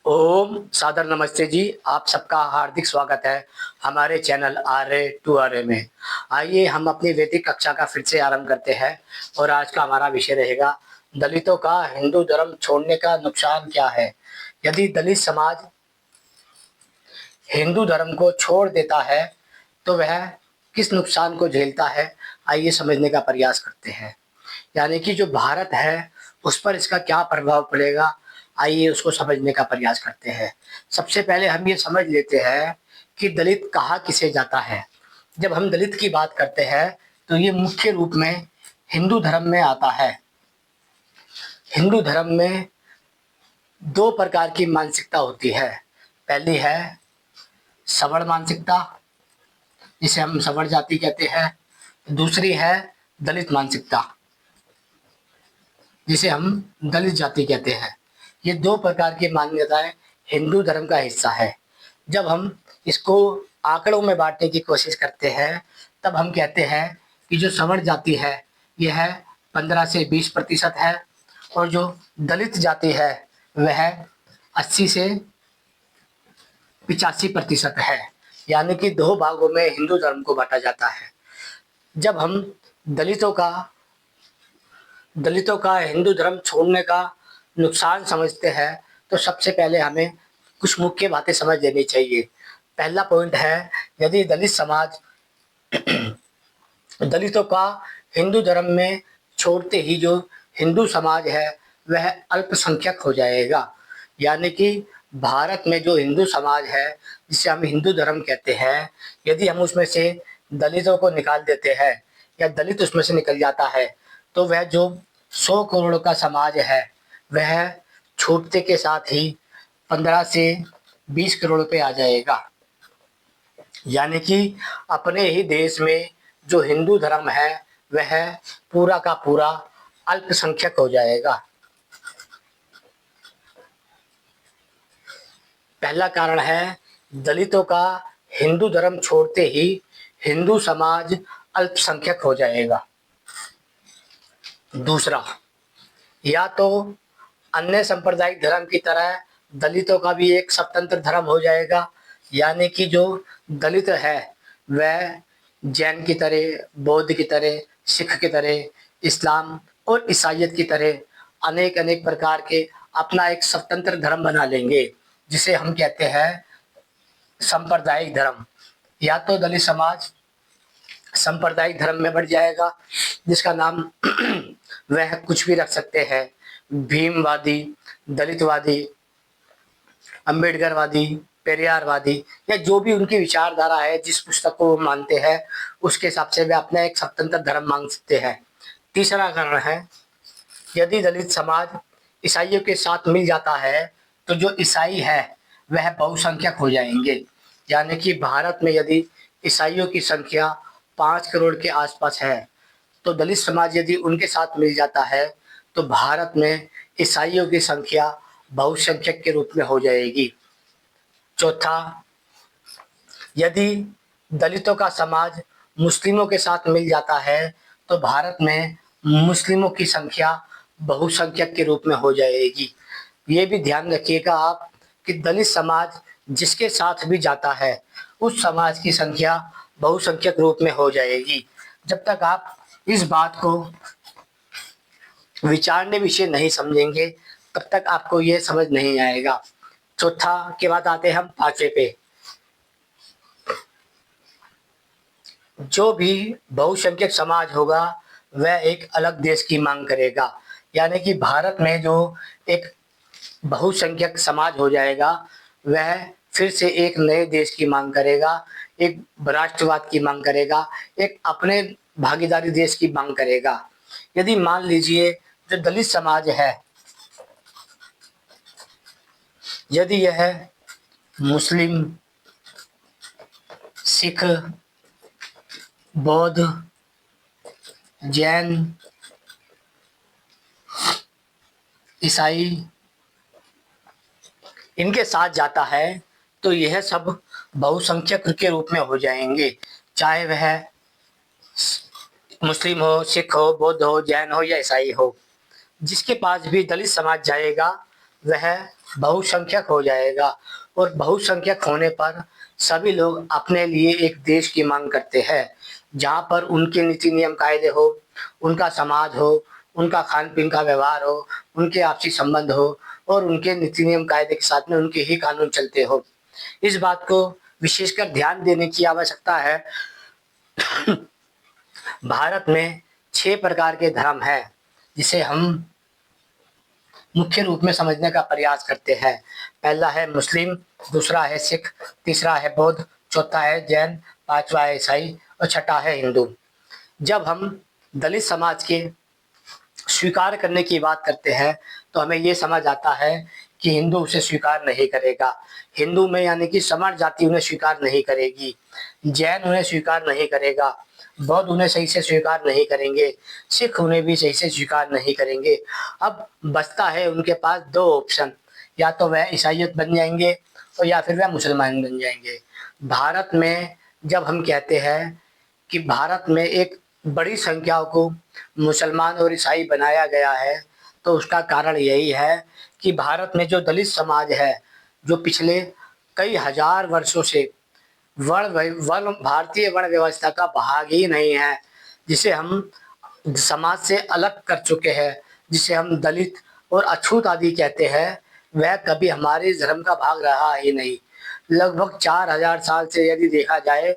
ओम सादर नमस्ते जी। आप सबका हार्दिक स्वागत है हमारे चैनल आर्य टू आर्य में। आइए हम अपनी वैदिक कक्षा का फिर से आरंभ करते हैं और आज का हमारा विषय रहेगा दलितों का हिंदू धर्म छोड़ने का नुकसान क्या है। यदि दलित समाज हिंदू धर्म को छोड़ देता है तो वह किस नुकसान को झेलता है, आइए समझने का प्रयास करते हैं। यानी कि जो भारत है उस पर इसका क्या प्रभाव पड़ेगा, आइए उसको समझने का प्रयास करते हैं। सबसे पहले हम ये समझ लेते हैं कि दलित कहा किसे जाता है। जब हम दलित की बात करते हैं तो ये मुख्य रूप में हिंदू धर्म में आता है। हिंदू धर्म में दो प्रकार की मानसिकता होती है। पहली है सवर्ण मानसिकता, जिसे हम सवर्ण जाति कहते हैं। दूसरी है दलित मानसिकता, जिसे हम दलित जाति कहते हैं। ये दो प्रकार की मान्यताएं हिंदू धर्म का हिस्सा है। जब हम इसको आंकड़ों में बांटने की कोशिश करते हैं तब हम कहते हैं कि जो सवर्ण जाति है यह 15 से 20% है और जो दलित जाति है वह 80 से 85% है। यानी कि दो भागों में हिंदू धर्म को बांटा जाता है। जब हम दलितों का दलितों का हिंदू धर्म छोड़ने का नुकसान समझते हैं तो सबसे पहले हमें कुछ मुख्य बातें समझ लेनी चाहिए। पहला पॉइंट है, यदि दलित समाज दलितों का हिंदू धर्म में छोड़ते ही जो हिंदू समाज है वह अल्पसंख्यक हो जाएगा। यानी कि भारत में जो हिंदू समाज है जिसे हम हिंदू धर्म कहते हैं, यदि हम उसमें से दलितों को निकाल देते हैं या दलित उसमें से निकल जाता है तो वह जो 100 करोड़ का समाज है वह छूटते के साथ ही 15 से 20 करोड़ पे आ जाएगा। यानी कि अपने ही देश में जो हिंदू धर्म है वह पूरा का पूरा अल्पसंख्यक हो जाएगा। पहला कारण है दलितों का हिंदू धर्म छोड़ते ही हिंदू समाज अल्पसंख्यक हो जाएगा। दूसरा, या तो अन्य सांप्रदायिक धर्म की तरह दलितों का भी एक स्वतंत्र धर्म हो जाएगा। यानी कि जो दलित है वह जैन की तरह, बौद्ध की तरह, सिख की तरह, इस्लाम और ईसाइयत की तरह अनेक अनेक प्रकार के अपना एक स्वतंत्र धर्म बना लेंगे, जिसे हम कहते हैं सांप्रदायिक धर्म। या तो दलित समाज सांप्रदायिक धर्म में बढ़ जाएगा, जिसका नाम वह कुछ भी रख सकते हैं, भीमवादी, दलितवादी, अम्बेडकरवादी, पेरियारवादी, या जो भी उनकी विचारधारा है, जिस पुस्तक को वो मानते हैं उसके हिसाब से वे अपना एक स्वतंत्र धर्म मांग सकते हैं। तीसरा कारण है, यदि दलित समाज ईसाइयों के साथ मिल जाता है तो जो ईसाई है वह बहुसंख्यक हो जाएंगे। यानी कि भारत में यदि ईसाइयों की संख्या 5 करोड़ के आसपास है तो दलित समाज यदि उनके साथ मिल जाता है तो भारत में ईसाइयों की संख्या बहुसंख्यक के रूप में हो जाएगी। चौथा, यदि दलितों का समाज मुस्लिमों के साथ मिल जाता है तो भारत में मुस्लिमों की संख्या बहुसंख्यक के रूप में हो जाएगी। ये भी ध्यान रखिएगा आप कि दलित समाज जिसके साथ भी जाता है उस समाज की संख्या बहुसंख्यक रूप में हो जाएगी। जब तक आप इस बात को विचारने विषय नहीं समझेंगे तब तक आपको ये समझ नहीं आएगा। चौथा के बाद आते हैं हम पांचवे पे। जो भी बहुसंख्यक समाज होगा वह एक अलग देश की मांग करेगा। यानी कि भारत में जो एक बहुसंख्यक समाज हो जाएगा वह फिर से एक नए देश की मांग करेगा, एक राष्ट्रवाद की मांग करेगा, एक अपने भागीदारी देश की मांग करेगा। यदि मान लीजिए जो दलित समाज है, यदि यह मुस्लिम, सिख, बौद्ध, जैन, ईसाई इनके साथ जाता है तो यह सब बहुसंख्यक के रूप में हो जाएंगे, चाहे वह मुस्लिम हो, सिख हो, बौद्ध हो, जैन हो या ईसाई हो। जिसके पास भी दलित समाज जाएगा वह बहुसंख्यक हो जाएगा और बहुसंख्यक होने पर सभी लोग अपने लिए एक देश की मांग करते हैं, जहाँ पर उनके नीति नियम कायदे हो, उनका समाज हो, उनका खान पीन का व्यवहार हो, उनके आपसी संबंध हो और उनके नीति नियम कायदे के साथ में उनके ही कानून चलते हो। इस बात को विशेषकर ध्यान देने की आवश्यकता है। भारत में 6 प्रकार के धर्म हैं, जिसे हम मुख्य रूप में समझने का प्रयास करते हैं। पहला है मुस्लिम, दूसरा है सिख, तीसरा है बौद्ध, चौथा है जैन, पांचवा है ईसाई और छठा है हिंदू। जब हम दलित समाज के स्वीकार करने की बात करते हैं तो हमें ये समझ आता है कि हिंदू उसे स्वीकार नहीं करेगा। हिंदू में यानी कि समर जाति उन्हें स्वीकार नहीं करेगी, जैन उन्हें स्वीकार नहीं करेगा, बौद्ध उन्हें सही से स्वीकार नहीं करेंगे, सिख उन्हें भी सही से स्वीकार नहीं करेंगे। अब बचता है उनके पास 2 ऑप्शन, या तो वह ईसाइयत बन जाएंगे और या फिर वह मुसलमान बन जाएंगे। भारत में जब हम कहते हैं कि भारत में एक बड़ी संख्या को मुसलमान और ईसाई बनाया गया है, तो उसका कारण यही है कि भारत में जो दलित समाज है, जो पिछले कई हजार वर्षों से वर्ण भारतीय वर्ण व्यवस्था का भाग ही नहीं है, जिसे हम समाज से अलग कर चुके हैं, जिसे हम दलित और अछूत आदि कहते हैं, वह कभी हमारे धर्म का भाग रहा ही नहीं। लगभग 4000 साल से यदि देखा जाए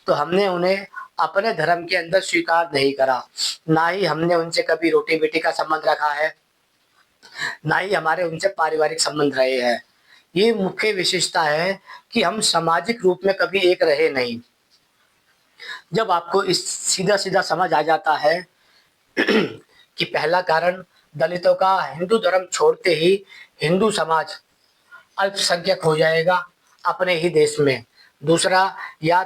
तो हमने उन्हें अपने धर्म के अंदर स्वीकार नहीं करा। ना ही हमने उनसे कभी रोटी बेटी का संबंध रखा है, ना ही हमारे उनसे पारिवारिक संबंध रहे हैं। ये मुख्य विशेषता है कि हम सामाजिक रूप में कभी एक रहे नहीं। जब आपको इस सीधा सीधा समझ आ जाता है कि पहला कारण दलितों का हिंदू धर्म छोड़ते ही हिंदू समाज अल्पसंख्यक हो जाएगा अपने ही देश में। दूसरा, या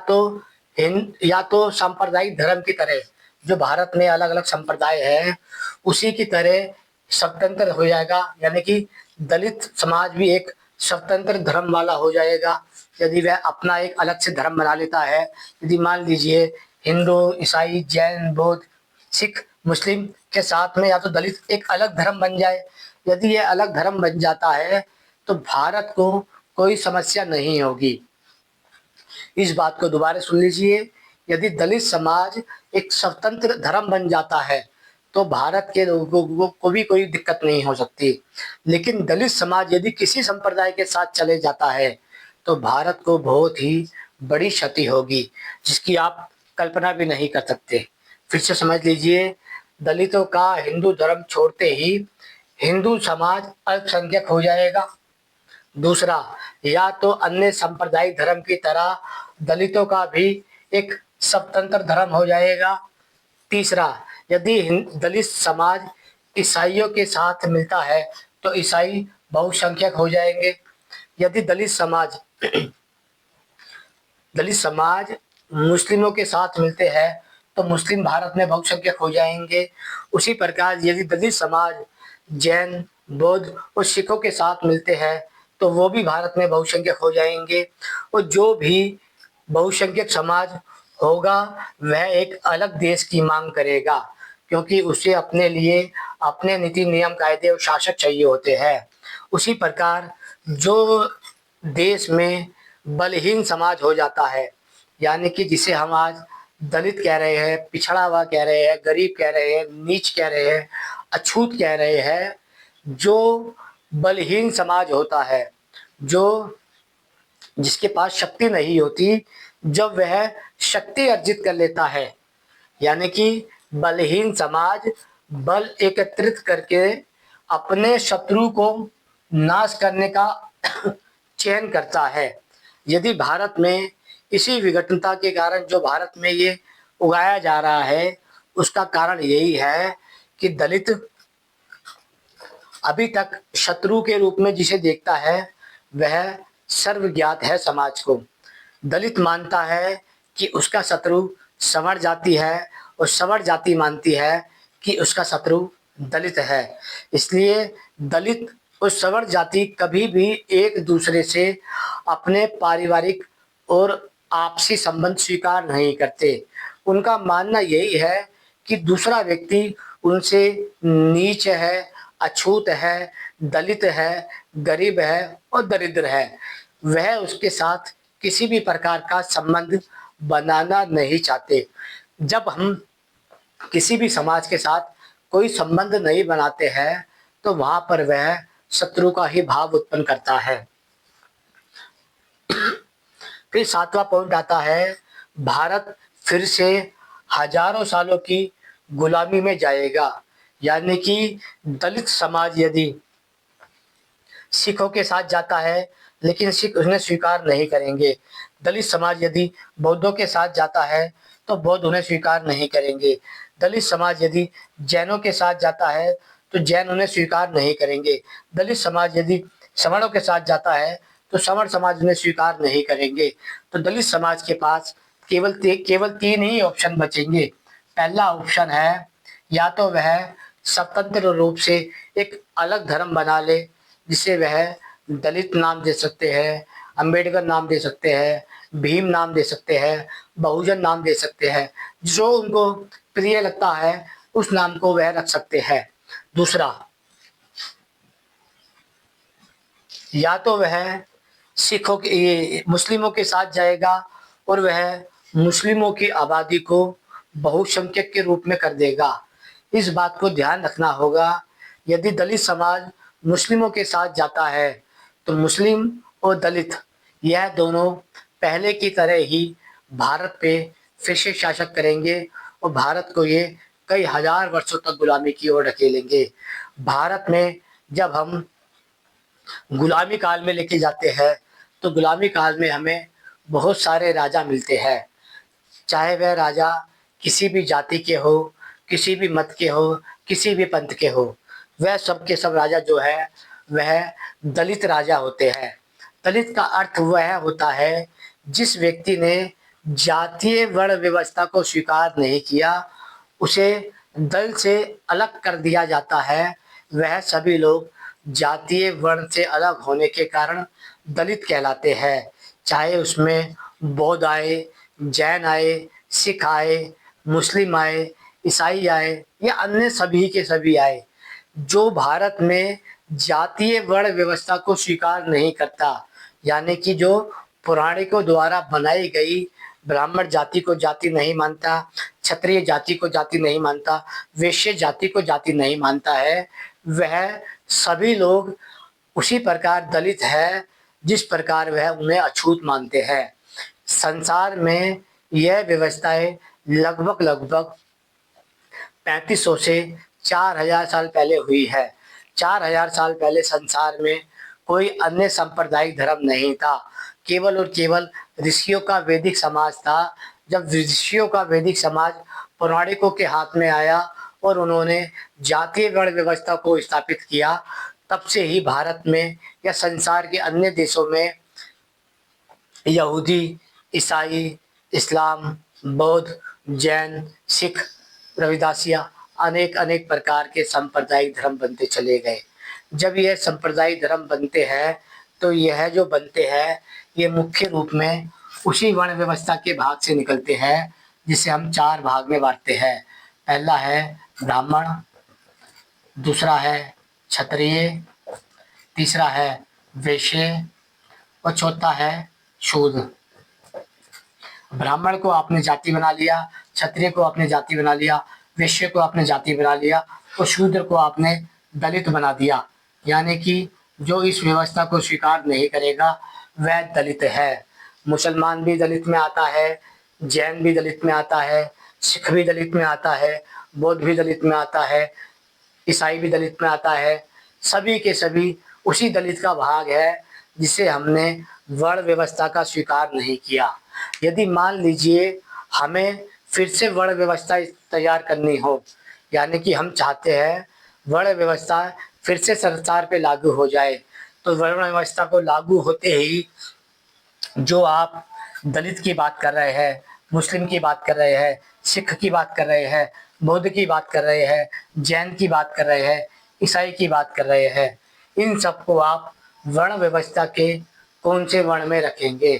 तो सांप्रदायिक धर्म की तरह जो भारत में अलग अलग संप्रदाय हैं उसी की तरह स्वतंत्र हो जाएगा, यानी कि दलित समाज भी एक स्वतंत्र धर्म वाला हो जाएगा यदि वह अपना एक अलग से धर्म बना लेता है। यदि मान लीजिए हिंदू, ईसाई, जैन, बौद्ध, सिख, मुस्लिम के साथ में या तो दलित एक अलग धर्म बन जाए, यदि ये अलग धर्म बन जाता है तो भारत को कोई समस्या नहीं होगी। इस बात को दोबारा सुन लीजिए, यदि दलित समाज एक स्वतंत्र धर्म बन जाता है तो भारत के लोगों को भी कोई दिक्कत नहीं हो सकती। लेकिन दलित समाज यदि किसी संप्रदाय के साथ चले जाता है तो भारत को बहुत ही बड़ी क्षति होगी, जिसकी आप कल्पना भी नहीं कर सकते। फिर से समझ लीजिए, दलितों का हिंदू धर्म छोड़ते ही हिंदू समाज अल्पसंख्यक हो जाएगा। दूसरा, या तो अन्य सांप्रदायिक धर्म की तरह दलितों का भी एक स्वतंत्र धर्म हो जाएगा। तीसरा, यदि दलित समाज ईसाइयों के साथ मिलता है तो ईसाई बहुसंख्यक हो जाएंगे। यदि दलित समाज मुस्लिमों के साथ मिलते हैं तो मुस्लिम भारत में बहुसंख्यक हो जाएंगे। उसी प्रकार यदि दलित समाज जैन, बौद्ध और सिखों के साथ मिलते हैं तो वो भी भारत में बहुसंख्यक हो जाएंगे। और जो भी बहुसंख्यक समाज होगा वह एक अलग देश की मांग करेगा, क्योंकि उसे अपने लिए अपने नीति नियम कायदे और शासक चाहिए होते हैं। उसी प्रकार जो देश में बलहीन समाज हो जाता है, यानी कि जिसे हम आज दलित कह रहे हैं, पिछड़ा हुआ कह रहे हैं, गरीब कह रहे हैं, नीच कह रहे हैं, अछूत कह रहे हैं, जो बलहीन समाज होता है, जो जिसके पास शक्ति नहीं होती, जब वह शक्ति अर्जित कर लेता है, यानी कि बलहीन समाज बल एकत्रित करके अपने शत्रु को नाश करने का चयन करता है। यदि भारत में इसी विघटनता के कारण जो भारत में ये उगाया जा रहा है, उसका कारण यही है कि दलित अभी तक शत्रु के रूप में जिसे देखता है वह सर्वज्ञात है समाज को। दलित मानता है कि उसका शत्रु सवर्ण जाति है और सवर्ण जाति मानती है कि उसका शत्रु दलित है। इसलिए दलित और सवर्ण जाति कभी भी एक दूसरे से अपने पारिवारिक और आपसी संबंध स्वीकार नहीं करते। उनका मानना यही है कि दूसरा व्यक्ति उनसे नीच है, अछूत है, दलित है, गरीब है और दरिद्र है, वह उसके साथ किसी भी प्रकार का संबंध बनाना नहीं चाहते। जब हम किसी भी समाज के साथ कोई संबंध नहीं बनाते हैं तो वहां पर वह शत्रु का ही भाव उत्पन्न करता है। फिर 7वां पॉइंट आता है, भारत फिर से हजारों सालों की गुलामी में जाएगा। यानी कि दलित समाज यदि सिखों के साथ जाता है लेकिन सिख उन्हें स्वीकार नहीं करेंगे, दलित समाज यदि बौद्धों के साथ जाता है तो बौद्ध उन्हें स्वीकार नहीं करेंगे, दलित समाज यदि जैनों के साथ जाता है तो जैन उन्हें स्वीकार नहीं करेंगे, दलित समाज यदि सवर्णों के साथ जाता है तो सवर्ण समाज उन्हें स्वीकार नहीं करेंगे। तो दलित समाज के पास केवल 3 ही ऑप्शन बचेंगे। पहला ऑप्शन है, या तो वह स्वतंत्र रूप से एक अलग धर्म बना ले, जिसे वह दलित नाम दे सकते हैं, अंबेडकर नाम दे सकते हैं, भीम नाम दे सकते हैं, बहुजन नाम दे सकते हैं, जो उनको प्रिय लगता है उस नाम को वह रख सकते हैं। दूसरा, या तो वह सिखों के मुस्लिमों के साथ जाएगा और वह मुस्लिमों की आबादी को बहुसंख्यक के रूप में कर देगा। इस बात को ध्यान रखना होगा, यदि दलित समाज मुस्लिमों के साथ जाता है तो मुस्लिम और दलित यह दोनों पहले की तरह ही भारत पे फिर से शासक करेंगे और भारत को ये कई हजार वर्षों तक गुलामी की ओर ढकेलेंगे। भारत में जब हम गुलामी काल में लेके जाते हैं तो गुलामी काल में हमें बहुत सारे राजा मिलते हैं, चाहे वह राजा किसी भी जाति के हो, किसी भी मत के हो, किसी भी पंथ के हो, वह सब के सब राजा जो है वह दलित राजा होते हैं। दलित का अर्थ वह होता है जिस व्यक्ति ने जातीय वर्ण व्यवस्था को स्वीकार नहीं किया, उसे दल से अलग कर दिया जाता है। वह सभी लोग जातीय वर्ण से अलग होने के कारण दलित कहलाते हैं, चाहे उसमें बौद्ध आए, जैन आए, सिख आए, मुस्लिम आए, ईसाई आए या अन्य सभी के सभी आए। जो भारत में जातीय वर्ण व्यवस्था को स्वीकार नहीं करता, यानी कि जो पुराणिकों द्वारा बनाई गई ब्राह्मण जाति को जाति नहीं मानता, क्षत्रिय जाति को जाति नहीं मानता, वैश्य जाति को जाति नहीं मानता है, वह सभी लोग उसी प्रकार दलित है जिस प्रकार वह उन्हें अछूत मानते हैं। संसार में यह व्यवस्थाएं लगभग 3500 से 4000 साल पहले हुई है। 4000 साल पहले संसार में कोई अन्य सांप्रदायिक धर्म नहीं था, केवल और केवल ऋषियों का वैदिक समाज था। जब ऋषियों का वैदिक समाज पौराणिकों के हाथ में आया और उन्होंने जातीय वर्ण व्यवस्था को स्थापित किया, तब से ही भारत में या संसार के अन्य देशों में यहूदी, ईसाई, इस्लाम, बौद्ध, जैन, सिख, रविदासिया अनेक अनेक प्रकार के सांप्रदायिक धर्म बनते चले गए। जब यह सांप्रदायिक धर्म बनते हैं तो यह जो बनते हैं ये मुख्य रूप में उसी वर्ण व्यवस्था के भाग से निकलते हैं जिसे हम 4 भाग में बांटते हैं। पहला है ब्राह्मण, दूसरा है क्षत्रिय, तीसरा है वैश्य और चौथा है शूद्र। ब्राह्मण को आपने जाति बना लिया, क्षत्रिय को आपने जाति बना लिया, वैश्य को आपने जाति बना लिया और शूद्र को आपने दलित बना दिया। यानी कि जो इस व्यवस्था को स्वीकार नहीं करेगा वह दलित है। मुसलमान भी दलित में आता है, जैन भी दलित में आता है, सिख भी दलित में आता है, बौद्ध भी दलित में आता है, ईसाई भी दलित में आता है। सभी के सभी उसी दलित का भाग है जिसे हमने वर्ण व्यवस्था का स्वीकार नहीं किया। यदि मान लीजिए हमें फिर से वर्ण व्यवस्था तैयार करनी हो, यानी कि हम चाहते हैं वर्ण व्यवस्था फिर से संसार पे लागू हो जाए, तो वर्ण व्यवस्था को लागू होते ही जो आप दलित की बात कर रहे हैं, मुस्लिम की बात कर रहे हैं, सिख की बात कर रहे हैं, बौद्ध की बात कर रहे हैं, जैन की बात कर रहे हैं, ईसाई की बात कर रहे हैं, इन सबको आप वर्ण व्यवस्था के कौन से वर्ण में रखेंगे?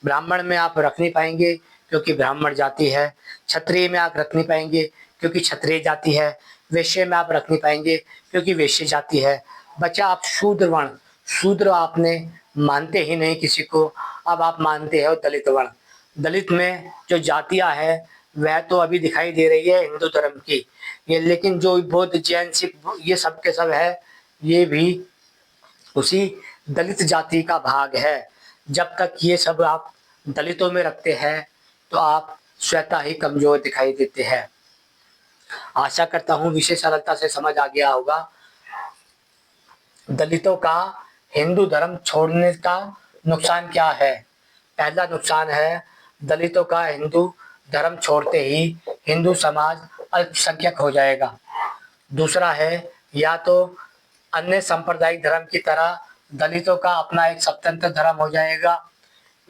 ब्राह्मण में आप रख नहीं पाएंगे क्योंकि ब्राह्मण जाति है, क्षत्रिय में आप रख नहीं पाएंगे क्योंकि क्षत्रिय जाति है, वैश्य में आप रख नहीं पाएंगे क्योंकि वैश्य जाति है, बचा आप शूद्र वर्ण। शूद्र आपने मानते ही नहीं किसी को, अब आप मानते हो दलित वर्ण। दलित में जो जातियां है वह तो अभी दिखाई दे रही है हिंदू धर्म की, ये लेकिन जो बौद्ध जैन सिख ये सब के सब है, ये भी उसी दलित जाति का भाग है। जब तक ये सब आप दलितों में रखते हैं तो आप स्वतः ही कमजोर दिखाई देते हैं। आशा करता हूँ विषय सरलता से समझ आ गया होगा। दलितों का हिंदू धर्म छोड़ने का नुकसान क्या है? पहला नुकसान है दलितों का हिंदू धर्म छोड़ते ही हिंदू समाज अल्पसंख्यक हो जाएगा। दूसरा है या तो अन्य सांप्रदायिक धर्म की तरह दलितों का अपना एक स्वतंत्र धर्म हो जाएगा।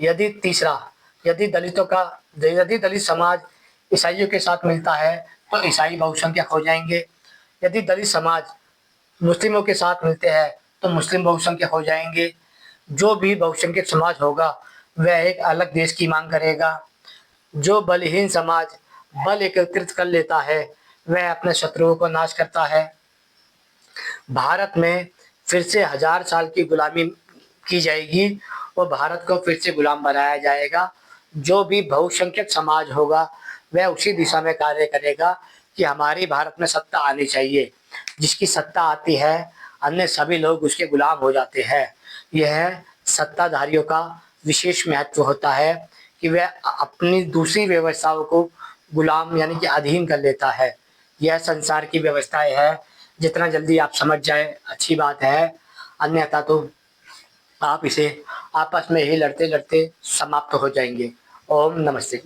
यदि तीसरा, यदि दलितों का यदि दलित समाज ईसाइयों के साथ मिलता है तो ईसाई बहुसंख्यक हो जाएंगे। यदि दलित समाज मुस्लिमों के साथ मिलते हैं तो मुस्लिम बहुसंख्यक हो जाएंगे। जो भी बहुसंख्यक समाज होगा वह एक अलग देश की मांग करेगा। जो बलहीन समाज बल एकत्रित कर लेता है वह अपने शत्रुओं को नाश करता है। भारत में फिर से 1000 साल की गुलामी की जाएगी और भारत को फिर से गुलाम बनाया जाएगा। जो भी बहुसंख्यक समाज होगा वह उसी दिशा में कार्य करेगा कि हमारी भारत में सत्ता आनी चाहिए। जिसकी सत्ता आती है अन्य सभी लोग उसके गुलाम हो जाते हैं। यह सत्ताधारियों का विशेष महत्व होता है कि वह अपनी दूसरी व्यवस्थाओं को गुलाम यानी कि अधीन कर लेता है। यह संसार की व्यवस्थाएं है। जितना जल्दी आप समझ जाए अच्छी बात है, अन्यथा तो आप इसे आपस में ही लड़ते लड़ते समाप्त हो जाएंगे। ओम नमस्ते।